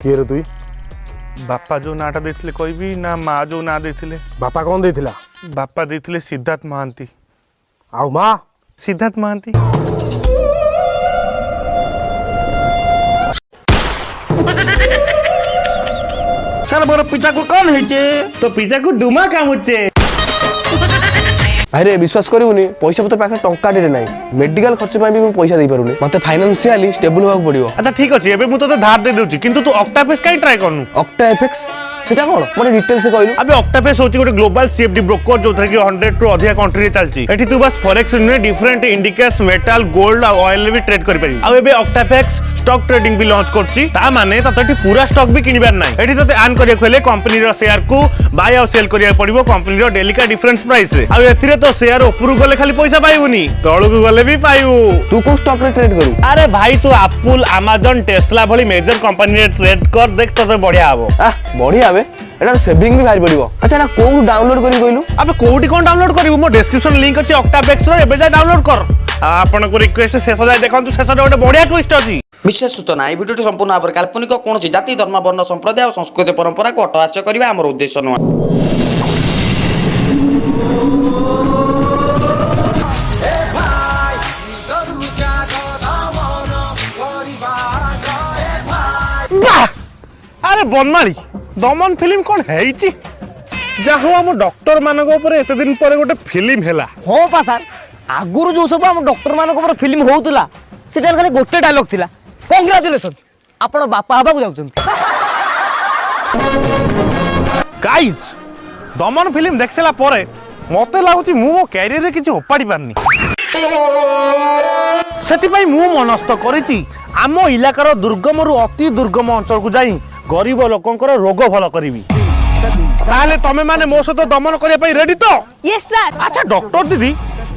किए रे तुई बापा जो नाटा देथिले कहबी ना माँ जो ना देथिले बापा कौन देथिला बापा देथिले सिद्धार्थ महांती आउ माँ सिद्धार्थ महांती सर मोर पिता को कौन है तो पिज्जा को डुमा कामुचे अरे विश्वास करूनी पैसा पत्र पाखे टंका टे ना मेडिकल खर्च भी मैं पैसा दे पारुनी मत फाइनान्शियली स्टेबल होगा पड़ो। अच्छा ठीक अच्छे एबे मु तो धार दे दूची किंतु तू ऑक्टापेस काई ट्राई करनु ऑक्टा एफएक्स सेटा कोन मने डिटेल से कहलु। अबे ऑक्टापेस होची गोटे ग्लोबल सीएफडी ब्रोकर जो कि 100 टू अधिक कंट्री रे चलची एठी तू बस फॉरेक्स नुए डिफरेंट इंडिकेट्स मेटल गोल्ड और ऑयल भी ट्रेड कर पारी। आ एबे ऑक्टापेक्स स्टॉक ट्रेडिंग भी लॉन्च करची ता माने तते पूरा स्टॉक भी किनिबार नाही एठी तते आन करिया खोले कंपनी रो शेयर को बाय और सेल करिया पड़िबो कंपनी रो डेली का डिफरेंस प्राइस रे। आ एथिरे तो शेयर ऊपर गले खाली पैसा पाइबुनी तळु को गले भी पाइबु। तू को स्टॉक रे ट्रेड करू? अरे भाई तू एप्पल अमेज़न टेस्ला भली मेजर कंपनी रे ट्रेड कर देख तो बढ़िया हबो। बढ़िया बे एटा सेविंग भी भारी पड़िबो। अच्छा एटा को डाउनलोड करी कहलु? अबे कोठी कोन डाउनलोड करिवो मो डिस्क्रिप्शन लिंक अछि ऑक्टापेक्स रो एबे जा डाउनलोड कर। आपन को रिक्वेस्ट शेष जाय देखंतु शेष गोटे बढ़िया ट्विस्ट अछि। विशेष सूचना यह भिडियो संपूर्ण भाव में काल्पनिक कौन जाति धर्म वर्ण संप्रदाय और संस्कृति परंपरा को अटहास्य करने आम उद्देश्य नुआ। अरे बनमाली दमन फिल्म कौन है जहाँ आम डॉक्टर मान एत दिन पर गोटे फिल्म है। हाँ पा सार आगुरी जो सब आम डॉक्टर मान फिल्म होता से खाली गोटे डायलॉग थिला कंग्रेचुलेसन आपण बापा हवा को जाउछन। गाइस दमन फिल्म देख सारा पर मते लागुची मु मो कैरियर रे किछि उपाड़ी पारनी सेति पई मु मनस्थ करिछि आम इलाकार दुर्गम रु अति दुर्गम अंचल को जाई गरीब लोकंकर रोग भल करिवि। ताले तमे माने मो सहित दमन करिया पई रेडी तो? Yes sir. अच्छा डॉक्टर दीदी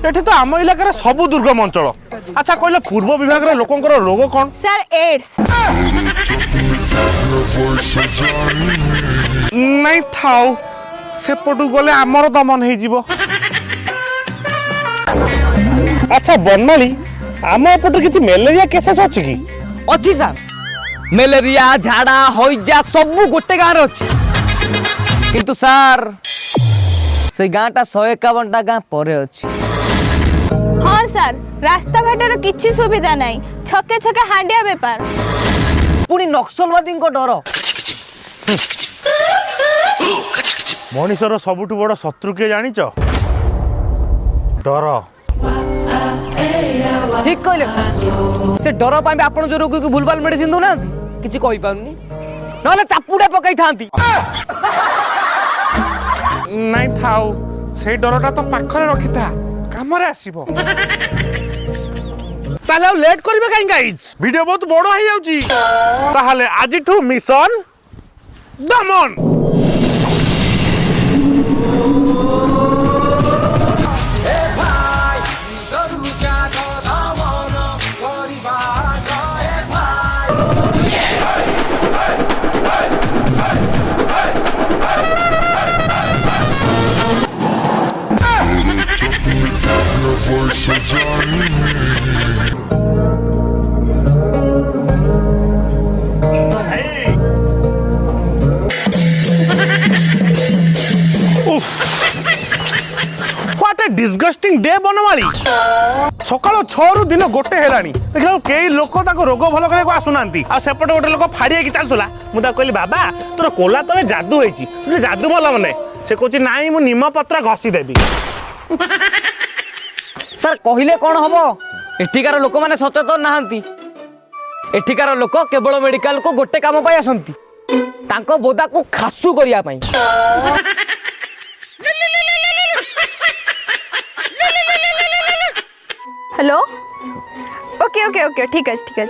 एठी तो आम इलाकार सब दुर्गम अंचल। अच्छा कहले पूर्व विभाग रे लोकंकर रोग कोन? Sir ads. नहीं थाओ सेपटू गले आमर दमन हो जीवो। अच्छा बनमाली आम एपटे किछि मलेरिया केसेस अछि कि? अच्छी सर मलेरिया झाड़ा हईजा सब गोटे गाँव रे अच्छी किंतु सर से गाँटा 151टा गाँ परे अच्छी। हाँ सर रास्ता घाटर किछि सुविधा नहीं छके छके हांडिया बेपार पुणी नक्सलवादी डर। मनीषर सबुठु बड़ शत्रु के जानिच? डर। ठीक कहले से डर पाए आपण जो रोगी को भूलभाल मेडिसिन दौना किसी कहि पाउनी नले चापुडा पकाई थांती। नहीं थाओ से डरटा तो पाखरे रखिथा काम रे आसीबो। ताले लेट करिबे काई गाइस वीडियो बहुत बड़ हो जाउची ताहाले आजिठू mission Daman. What a disgusting day Banawali सकाल 6 रु दिन गोटे हेलानी देखो कई लोक ताको रोग भल करे आसुनांती आ सेपटे गोटे लोक फाड़ी की चलतला मु ता कहली बाबा तोर कोला तले जादू होईची तू जादू भल मने से कहची नाही मु निम पत्र घसी देबी। सर कहले कौन हबो एठिकार लोक माने सचेतन नाहंती एठिकार लोक केवल मेडिकल को गोटे काम पाई आसंती तांको बोदा को खासु करिया पाई। हेलो ओके ओके ओके ठीक है ठीक है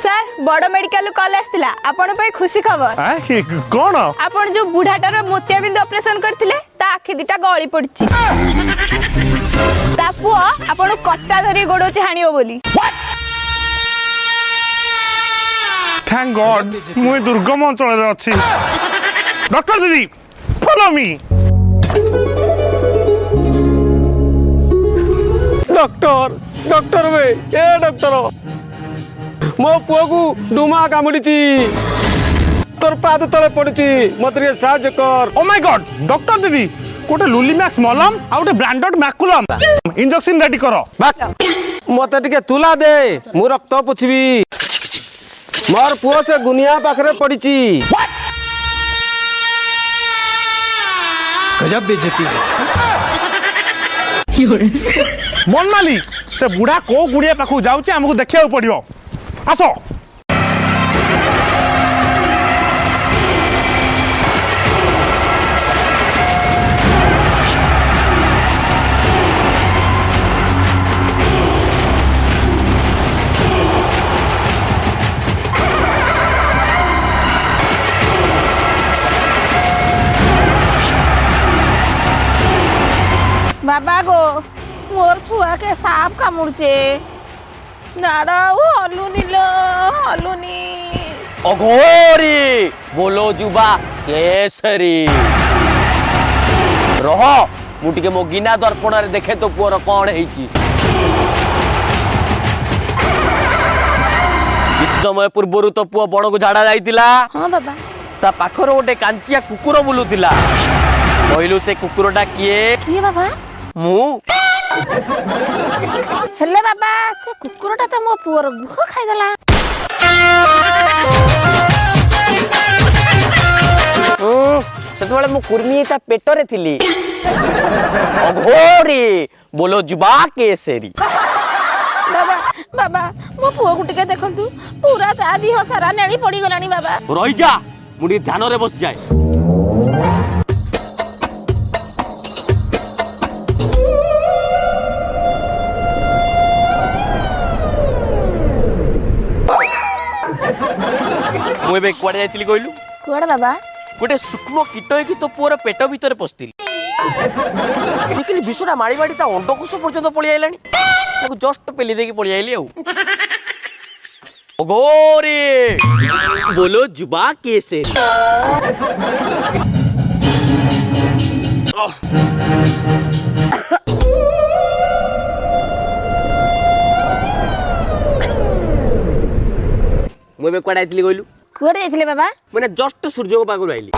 सर बड़ मेडिकल कॉल आस्तिला आपण पे खुशी खबर। कौन आपण जो बुढ़ाटार मोतियाबिंद ऑपरेशन करथिले ता आखि दिटा गळी पड़ची ता पुआ आपण कट्टा धरी गोडोची हानियो बोली। थैंक गॉड मुई दुर्गम अंचल रे अछि। डॉक्टर दीदी फॉलो मी। डॉक्टर डॉक्टर वे ए डॉक्टर मो पुआ को डुमा कामुड़ी তোর পাদ তলে পড়ছি মতে ଟିକେ সাহায্য কর। ও মাই গড ডক্টর দিদি গোটে লুলিম্যাক্স মলম আর গোটে ব্রান্ডেড ম্যাকুলম ইনজেকশন রেডি কর। মতে ଟିକେ তুলা দে ମୁଁ ରକ୍ତ ପୋଛିବି। ମୋର ପୁଅ ସେ ଗୁନିଆ ପାଖରେ ପଡିଛି। ଗଜବ ବେଇଜ୍ଜତି। ବନମାଲି ସେ ବୁଢା କୋଉ ଗୁଡିଆ ପାଖକୁ ଯାଉଛି ଆମକୁ ଦେଖିବାକୁ ପଡିବ। ଆସ बाबा गो मोर छुआ के साप कामुड़चे नाड़ा हलुनी लो हलुनी। अघोरी बोलो जुबा केसरी रह मु टिके मो गिना दर्पण रे देखे तो पुअर कौन ହେଇଛି। କିଛି ସମୟ ପୂର୍ବରୁ ତ ପୁଅ ବଣକୁ ଝାଡା ଯାଇଥିଲା। हाँ बाबा ତା ପାଖରେ ଗୋଟେ କାଞ୍ଚିଆ କୁକୁର ବୁଲୁଥିଲା। କହିଲୁ ସେ କୁକୁରଟା କିଏ? किए बाबा ମୁଁ। हेले बाबा से कुकुरटा तो मो पुअर गुह खाइदेला। ସେତେବେଳେ ମୁଁ କୁର୍ମି ତା ପେଟରେ ଥିଲି। ଅଘୋରୀ ବୋଲୋ ଯୁବା କେସରୀ। बाबा बाबा मो पुओ को टिके देखंतु पूरा ता देह सारा नेली पड़ी गलानी बाबा। ରହିଯା ମୁଁ ଟିକେ ଧ୍ୟାନରେ ବସିଯାଏ। ମୁଁ ଏବେ କୁଆଡେ ଯାଇଥିଲି କହିଲୁ? कुआडे बाबा ଗୋଟେ ସୂକ୍ଷ୍ମ କୀଟ ହେଇକି ତୋ ପୁଅର ପେଟ ଭିତରେ ପଶିଥିଲି। ଦେଖିଲି ବିଷଟା ମାଡ଼ି ମାଡ଼ି ତା ଅଣ୍ଡକୋଷ ପର୍ଯ୍ୟନ୍ତ ପଳେଇ ଆଇଲାଣି। ତାକୁ ଜଷ୍ଟ ପେଲି ଦେଇକି ପଳେଇ ଆଇଲି ଆଉ। ଅଘୋରୀ ବୋଲୋ ଯୁବା କେସରୀ। ମୁଁ ଏବେ କୁଆଡେ ଯାଇଥିଲି କହିଲୁ? कुआडे जाइथिले बाबा ମାନେ ଜଷ୍ଟ ସୂର୍ଯ୍ୟଙ୍କ ପାଖରୁ ଆଇଲି।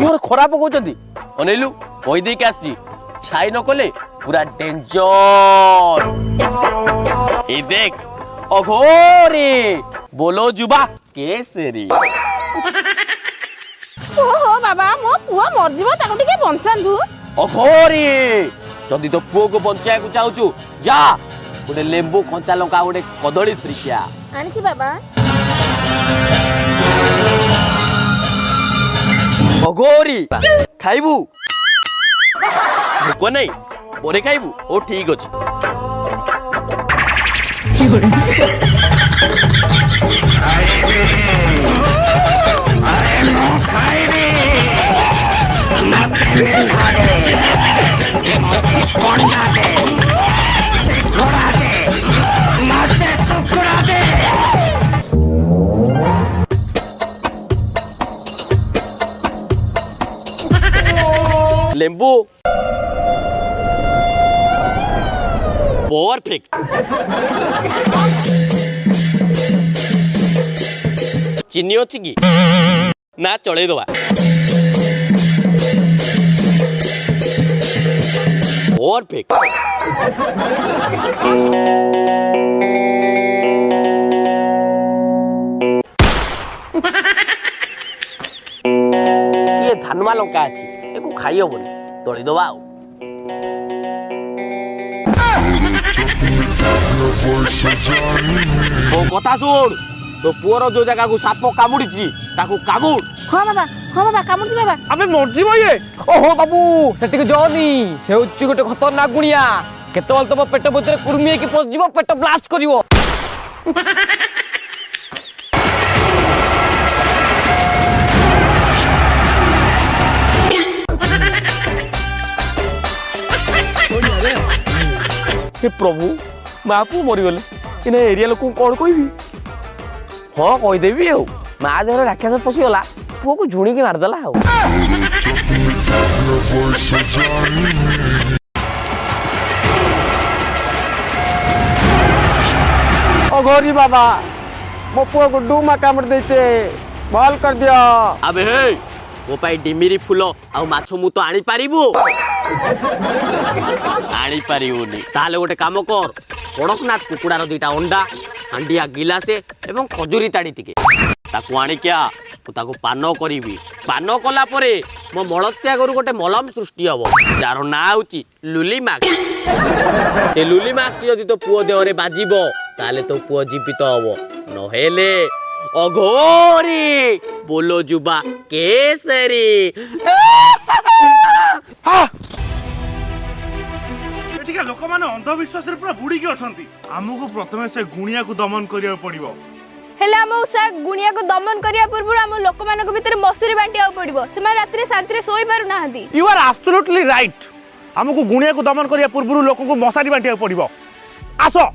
ମୋର ଖରାପ କହୁଛନ୍ତି ଅନେଇଲୁ କହିଦେଇକି ଆସିଛି ଛାଇ ନ କଲେ ପୁରା ଡେଞ୍ଜର। ଏଇ ଦେଖ ଅଘୋରୀ ବୋଲୋ ଯୁବା କେସରୀ। ओहो बाबा मो पुओ मर जीवो ताको टिके बंचांतु। ଅଘୋରୀ ଯଦି ତୋ ପୁଅକୁ ବଞ୍ଚାଇବାକୁ ଚାହୁଁଛୁ ଯା ଗୋଟେ ଲେମ୍ବୁ କଞ୍ଚା ଲଙ୍କା ଗୋଟେ କଦଳୀ ଧରିକି ଆ। आनिछि बाबा ଅଘୋରୀ ଖାଇବୁ? ଭୋକ ନାହିଁ ପରେ ଖାଇବୁ? ଓ ଠିକ ଅଛି। ଲେମ୍ବୁ परफेक्ट। चिनी अच्छी कि ना चल दवा परफेक्ट। ये धानमा लंका अच्छी एको खाई हेनी तली दवा आ कथा शुण तो पुअर जो जगह को साप कामुड़ी कामुड़। हाँ बाबा कामुड़ी बाबा अबे मरजिबो ये। ओहो बाबू सेटिक जोनी से उच्च गोटे खतरनाक गुणिया केतल तम पेट भीतर कुर्मी की पसजिवो पेट ब्लास्ट करिवो। हे प्रभु माँ पु मरीगले इन एरिया लोक कौन कहि हाँ कहीदेवी आ माँ देह राक्षस पशिगला पुओ को झुणिकी मारदेला आ अघोरी बाबा मो पुओ को डूमा कामड़ देते बॉल कर दिया। अबे हे ମୋ ପାଇଁ ଡିମିରି ଫୁଲ ଆଉ ମାଛ ମୁଁ ତ ଆଣିପାରିବୁ ଆଣିପାରିବୁନି ତାହେଲେ ଗୋଟେ କାମ କର କଡ଼କନାଥ କୁକୁଡ଼ାର 2ଟା ଅଣ୍ଡା ହାଣ୍ଡିଆ ଗିଲାସେ ଏବଂ ଖଜୁରୀ ତାଡ଼ି ଟିକେ ତାକୁ ଆଣିକିଆ ମୁଁ ତାକୁ ପାନ କରିବି ପାନ କଲା ପରେ ମୋ ମଳତ୍ୟାଗରୁ ଗୋଟେ ମଲମ ସୃଷ୍ଟି ହବ ଯାହାର ନାଁ ହେଉଛି ଲୁଲିମାକ୍ ସେ ଲୁଲିମାକ୍ ଯଦି ତୋ ପୁଅ ଦେହରେ ବାଜିବ ତାହେଲେ ତୋ ପୁଅ ଜୀବିତ ହବ ନହେଲେ अघोरी बोलो जुबा केसरी एठिका लोक माने अंधविश्वास रे पूरा बुड़ी के अछंती हमहु प्रथमे से गुणिया को दमन करिया पड़िबो हेले हम सर गुणिया को दमन करिया पूर्व हम लोक मानक भीतर मसूरी बांटिया पड़िबो से रात्रि शांति रे सोई पारु नाहंती यू आर एब्सोल्युटली राइट हमहु गुणिया को दमन करिया पूर्व लोक को मसारी बांटिया पड़िबो आसो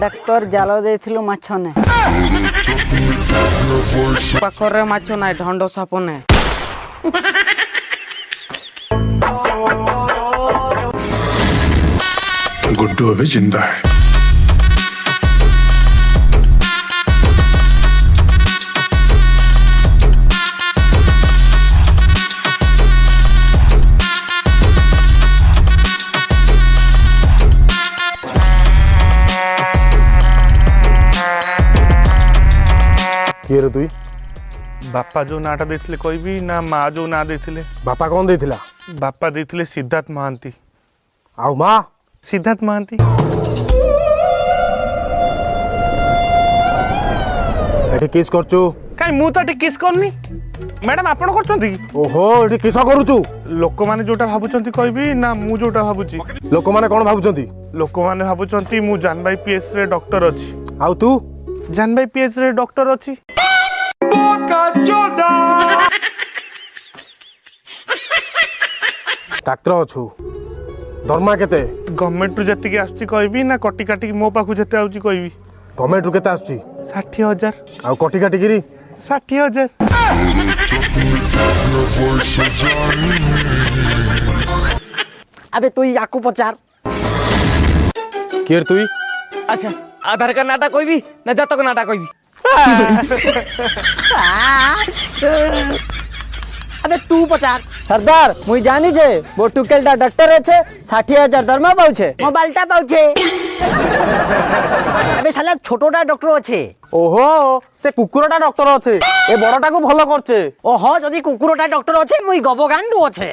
डाक्टर जाल देथिलु माछ ने पाखरे माछ नाय ढंड साप ने गुड्डू अभी जिंदा है किए तुई बापा जो नाटा देथिले कहबी ना माँ जो ना देथिले बापा कौन देथिला बापा देथिले सिद्धार्थ महांती आउ माँ सिद्धार्थ महांती एठी किस करचु काई मु तो किस करनी मैडम आपण करछंती ओहो एठी किस करूचु लोक माने जोटा भाबुचंती कहबी ना मु जोटा भाबुची लोक माने कोन भाबुचंती लोक माने भाबुचंती मु जानबाई पीएस रे डॉक्टर अछि आउ तू जानबाई पीएस रे डॉक्टर अछि डाक्टर अछु दरमा केते गवर्नमेंट रु जति के आछि कहबी ना कटी काटी मो पाखु जते आउची कहबी गवर्नमेंट रु केते आछि 60,000 आउ कटी काटी गिरी 60,000 अबे तू याकू पचार केर तुई अच्छा आधार कार्ड नाटा कहबी ना जातक नाटा कहबी अबे तू पचार सरदार मुई जानी जे वो टुकेलटा डॉक्टर আছে 60,000 दरमा पाउछे मोबाइलटा पाउछे अबे साला छोटोटा डॉक्टर আছে ओहो से कुकुरटा डॉक्टर আছে ए बड़टा को भलो करछे ओहो जदी कुकुरटा डॉक्टर আছে मुई गबगांडू আছে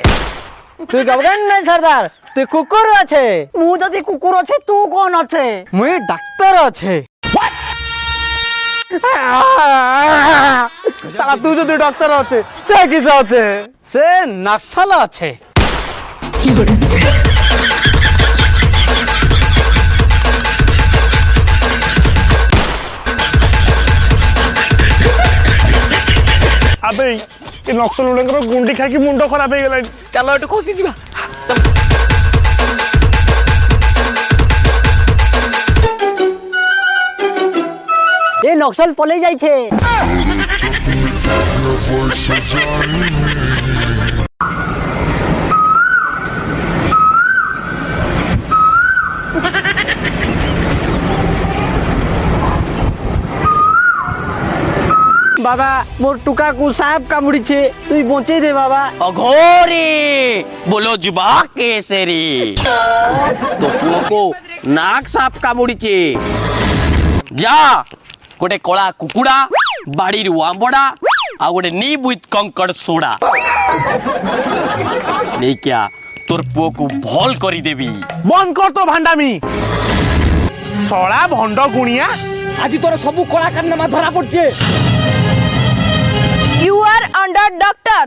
তুই গবগান নাই सरदार তুই কুকুর আছে मु जदी कुकुर আছে तू कौन আছে মুই ডাক্তার আছে साला तू जो डॉक्टर আছে से किस আছে সে নকশাল আছে अबे ये नक्सल उड़ेंगर गुंडी खाई मुंड खराब हो गला চলো একটু খুশি দিবা ए नक्सल पले जाइछे बाबा मोर टुका को साहब कामुड़ीछे तुई बचे दे बाबा अघोरी बोलो जुबा केसरी तो पुओ को नाक साप कामुड़ीचे जा गोटे कला कुकुड़ा बाड़ी आंबड़ा आ गोटे नीब विथ कंकड़ सोडा नहीं क्या तोर पुओ को भल करी देवी बंद कर तो भांडामी सड़ा भंड गुणिया आज तोर सबू कलाकार नामा धरा पड़ছে you are under doctor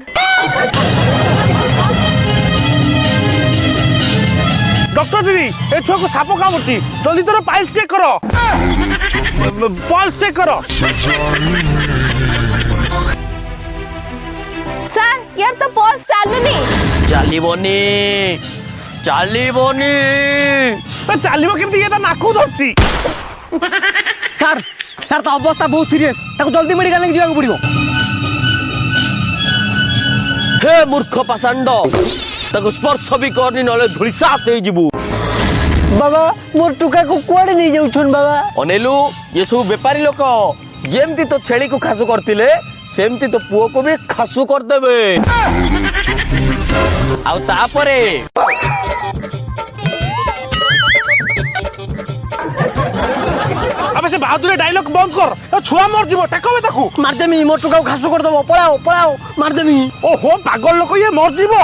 doctor दीदी ए छुआ को साप कामुड़ी जल्दी तोर पाइल्स चेक करो पल्स चेक करो सर यार तो पॉज चालू नहीं चालीबनी ଚାଲିବନି। ଚାଲିବ କେମିତି? ଇଏ ତା ନାକକୁ ଧରିଛି। ସାର୍ ସାର୍ ତା ଅବସ୍ଥା ବହୁତ ସିରିୟସ୍, ତାକୁ ଜଲ୍ଦି ମେଡିକାଲ ନେଇକି ଯିବାକୁ ପଡ଼ିବ। ହେ ମୂର୍ଖ ପାଷାଣ୍ଡ, ତାକୁ ସ୍ପର୍ଶ ବି କରନି, ନହେଲେ ଧୂଳିସାତ ହେଇଯିବୁ। ବାବା ମୋର ଟୁକାକୁ କୁଆଡ଼େ ନେଇଯାଉଛନ୍ ବାବା? ଅନେଲୁ, ଇଏ ସବୁ ବେପାରୀ ଲୋକ। ଯେମିତି ତ ଛେଳିକୁ ଖାସୁ କରିଥିଲେ ସେମିତି ତ ପୁଅକୁ ବି ଖାସୁ କରିଦେବେ। ଆଉ ତାପରେ আবে সে বাহাদুরের ডায়লগ বন্ধ কর। ছুয়া মরଯିବ, টেকবে তাকু। মারদেমি, মোর টুকাକୁ খাসু କରିଦେବ। পଳାও পଳାও, মারদেমি। ওহো পাগল লোক, ইয়ে মরଯିବ।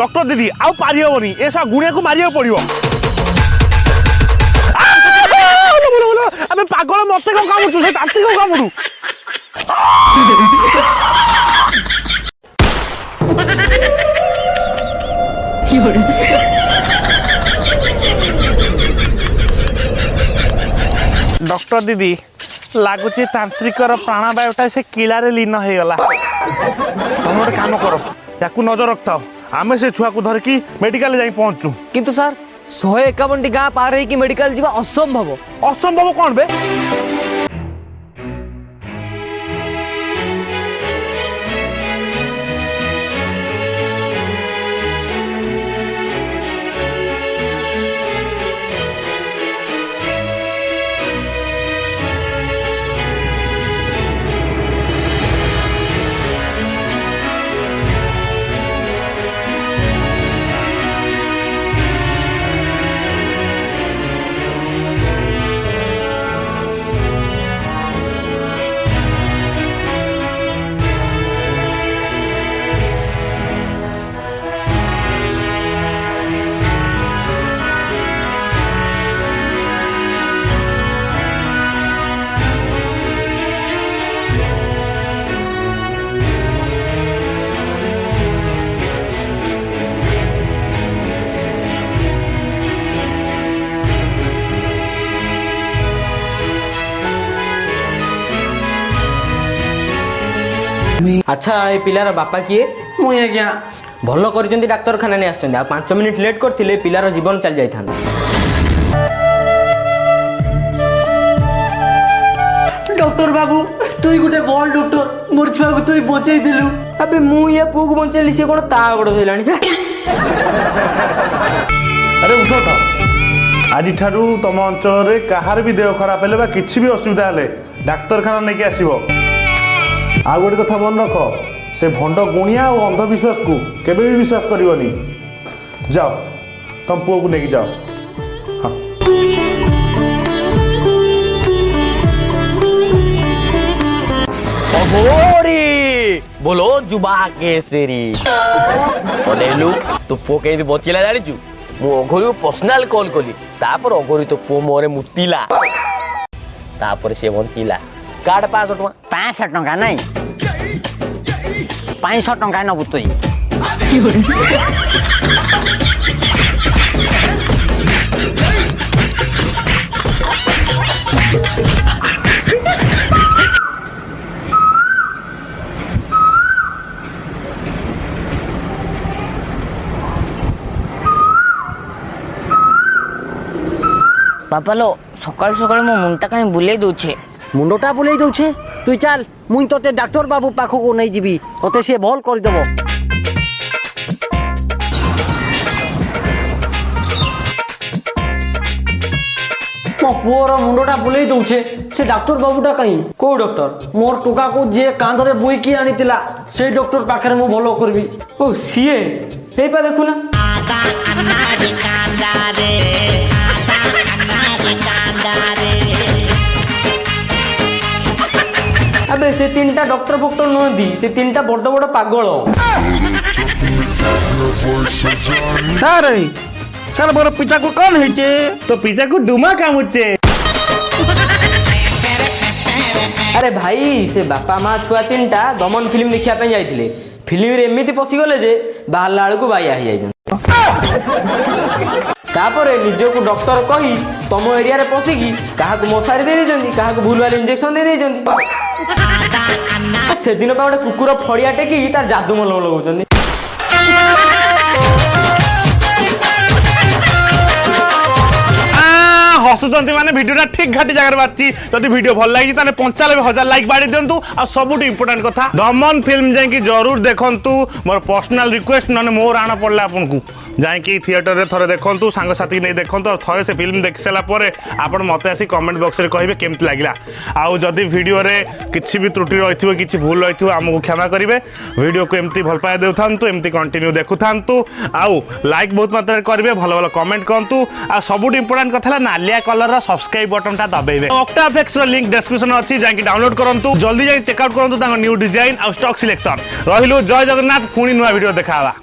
ডক্টর দিদি আউ পারি হবনি, এ সব গুণিয়াকু মারিବାକୁ পড়িব। আমি পাগল, মতে কম কামুড়ু, সে তান্ত্রিক কামুড়ু। ডক্টর দিদি লাগুচি তান্ত্রিকর প্রাণবায়ুটা সে কিলারে লীন হয়ে গলা। তুমি গোটে কাম কর, তাকে নজর রক্তাও, আমি সে ছুয়াকে ধরিকি মেডিকালে যাই পৌঁছু। কিন্তু স্যার 151টি গাঁ পার ହେଇକି ମେଡିକାଲ ଯିବା ଅସମ୍ଭବ। অসম্ভব কଣ বে? আচ্ছা এই পিলার বাপা কিয়ে? মুই আজ্ঞা ଭଲ କରିଛନ୍ତି ଡାକ୍ତରଖାନା ନେଇ ଆସିଛନ୍ତି। ଆଉ 5 ମିନିଟ୍ ଲେଟ୍ କରିଥିଲେ ପିଲାର ଜୀବନ ଚାଲି ଯାଇଥାନ୍ତା। ଡକ୍ଟର ବାବୁ, তুই ଗୋଟେ ବଲ୍ ଡକ୍ଟର, ମୋର ଛୁଆକୁ তুই ବଞ୍ଚେଇ ଦେଲୁ। ଆବେ ମୁଁ ୟା ପୁଅକୁ ବଞ୍ଚେଇଲି, ସିଏ କ'ଣ ତା ଗୋଡ଼ ଧଇଲାଣି? আরে উঠ উঠ। আজি ঠারু তম অঞ্চলের কাহার বি দেহ খারাপ হলে বা কিছু বি অসুবিধা হলে ডাক্তারখানা নেকি আসিব। ଆଉ ଗୋଟେ କଥା ମନେ ରଖ, ସେ ଭଣ୍ଡ ଗୁଣିଆ ଆଉ ଅନ୍ଧବିଶ୍ୱାସକୁ କେବେ ବି ବିଶ୍ୱାସ କରିବନି। ଯାଅ ତମ ପୁଅକୁ ନେଇକି ଯାଅ। ହଁ ଅଘୋରୀ ବୋଲୋ ଯୁବା କେଶରୀ। ଅନେଲୁ, ତୋ ପୁଅ କେମିତି ବଞ୍ଚିଲା ଜାଣିଛୁ? ମୁଁ ଅଘୋରୀକୁ ପର୍ସନାଲ କଲ୍ କଲି, ତାପରେ ଅଘୋରୀ ତୋ ପୁଅ ମୁହଁରେ ମୁତିଲା, ତାପରେ ସେ ବଞ୍ଚିଲା। କାର୍ଡ 500 ଟଙ୍କା। 500 ଟଙ୍କା ନାଇଁ, 500 ଟଙ୍କା ନବୁ ତୁଇ। ବାପାଲୋ, ସକାଳୁ ସକାଳୁ ମୋ ମୁଣ୍ଡଟା କାହିଁ ବୁଲେଇ ଦଉଛେ? ମୁଣ୍ଡଟା ବୁଲେଇ ଦଉଛେ? তুই চাল, মুই তোতে ডাক্তার বাবু পাখকু নেই যাবি, তোতে সে ভাল করে দেব। ମୋ ପୁଅର ମୁଣ୍ଡଟା ବୁଲେଇ ଦଉଛେ, ସେ ଡାକ୍ତର ବାବୁଟା କାହିଁ? କୋଉ ଡକ୍ଟର? ମୋର ଟୁକାକୁ ଯିଏ କାନ୍ଧରେ ବୋହିକି ଆଣିଥିଲା, ସେଇ ଡକ୍ଟର ପାଖରେ ମୁଁ ଭଲ କରିବି। ଓ ସିଏ ହେଇପା ଦେଖୁନା। আবে সে 3টা ডক্টর ফক্টর নুহতি, সে 3টা বড় বড় পাগল। স্যার স্যার মোর পিতাକୁ କଣ ହେଇছে? তো পিজাকু ডুমা কামুচ্ছে। আরে ভাই, সে বাপা মা ছুয়া 3টা দমন ফিল্ম দেখিয়া ପାଇଁ ଯାଇଥିଲେ। ফিল্মରେ ଏମିତି ପଶିଗଲେ ଯେ ବାହାରିଲା ବେଳକୁ ବାଇଆ ହେଇଯାଇଛନ୍ତି। ତାପରେ ନିଜକୁ ଡକ୍ଟର କହି ତମ ଏରିଆରେ ପଶିକି କାହାକୁ ମଶାରୀ ଦେଇ ଦେଇଛନ୍ତି, କାହାକୁ ଭୁଲଭାଲ ଇଞ୍ଜେକ୍ସନ ଦେଇ ଦେଇଛନ୍ତି। ସେଦିନ ପାଇଁ ଗୋଟେ କୁକୁର ଫଡିଆ ଟେକି ତାର ଯାଦୁ ମଲମ ଲଗାଉଛନ୍ତି। हसुचंती माने वीडियोटा ठीक घाटी जगह बाची जदि वीडियो भल लगी ताने 95,000 लाइक बाड़ी दिंतु आ सबुठ इंपोर्टेंट कथा दमन फिल्म जाई जरूर देखंतु मोर पर्सनल रिक्वेस्ट नने मोर आना पड़ला आपनकू जाइकी थिएटर रे थरे देखंतु सांग साथी नै देखंतु थरे से फिल्म देख सला परे आपण मते आसी कमेंट बॉक्स रे कहिबे केमति लागिला आउ जदि वीडियो रे किछि भी त्रुटि रहिथिबो किछि भूल रहिथिबो हमकु क्षमा करिवे वीडियो को एमती भल पाए देउथांतु एमती कंटिन्यू देखुथांतु आउ लाइक बहुत मात्रा रे करिवे भलो भलो कमेंट करंतु आ सबुठ इंपोर्टेंट कथा ला नालिया कलर रा सब्सक्राइब बटन ता दबेबे ऑक्टाफेक्स रो लिंक डिस्क्रिप्शन अछि जाइकी डाउनलोड करंतु जल्दी जाई चेक आउट करंतु तांग न्यू डिजाइन आ स्टॉक सिलेक्शन रहिलो जय जगन्नाथ पुणी नुवा वीडियो देखावा।